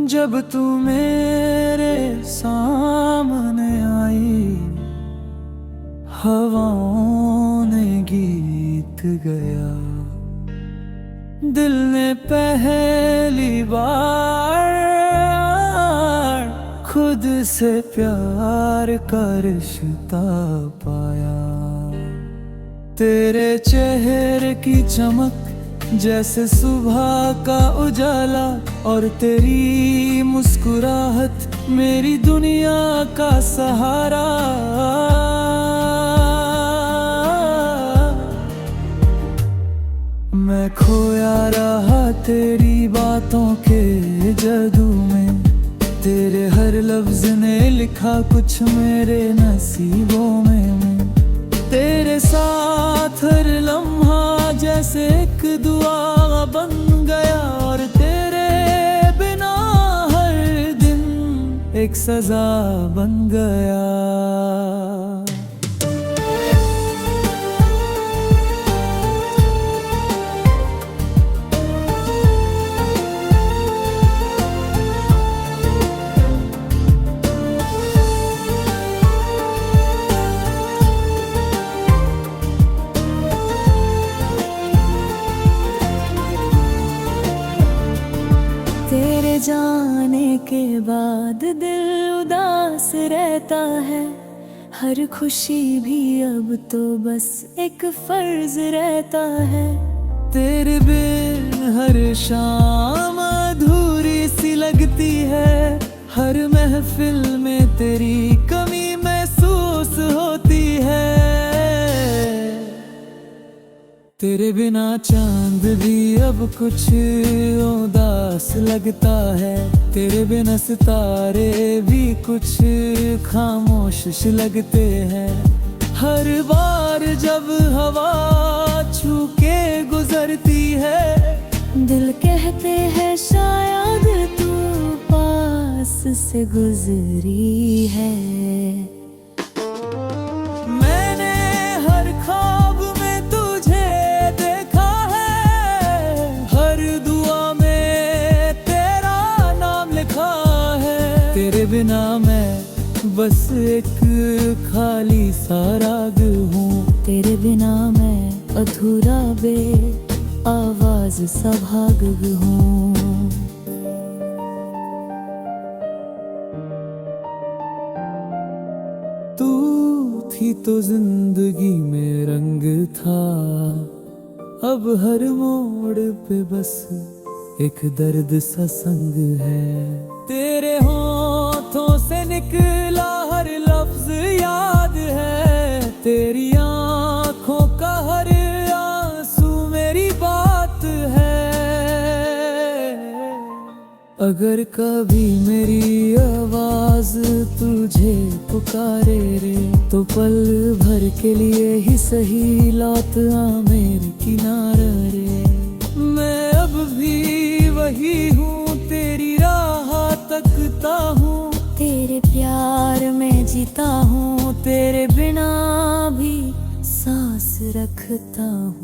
जब तू मेरे सामने आई, हवाओं ने गीत गया। दिल ने पहली बार खुद से प्यार का रिश्ता पाया। तेरे चेहरे की चमक जैसे सुबह का उजाला, और तेरी मुस्कुराहट मेरी दुनिया का सहारा। मैं खोया रहा तेरी बातों के जादू में, तेरे हर लफ्ज ने लिखा कुछ मेरे नसीबों में। तेरे साथ हर लम्हा जैसे एक दुआ बन गया, और तेरे बिना हर दिन एक सजा बन गया। तेरे जाने के बाद दिल उदास रहता है, हर खुशी भी अब तो बस एक फर्ज रहता है। तेरे बिन हर शाम अधूरी सी लगती है, हर महफिल में तेरी कमी महसूस होती है। तेरे बिना चांद भी अब कुछ उदास लगता है, तेरे बिना सितारे भी कुछ खामोश लगते हैं। हर बार जब हवा छू के गुजरती है, दिल कहते हैं शायद तू पास से गुजरी है। मैंने हर ख्वाब में तुझे देखा है, हर दुआ में तेरा नाम लिखा है। तेरे बिना मैं बस एक खाली सा राग हूँ, तेरे बिना मैं अधूरा बे आवाज सा भाग हूँ। तू थी तो जिंदगी में रंग था, अब हर मोड़ पे बस एक दर्द सा संग है। तेरे होठों से निकला हर लफ्ज याद है, तेरी आंखों का हर आंसू मेरी बात है। अगर कभी मेरी आवाज तुझे पुकारे रे, तो पल भर के लिए ही सही लौट आ मेरे किनारे रे। मैं अब भी वही हूँ, तेरी राह तकता हूँ, तेरे प्यार में जीता हूँ, तेरे बिना भी सांस रखता हूँ।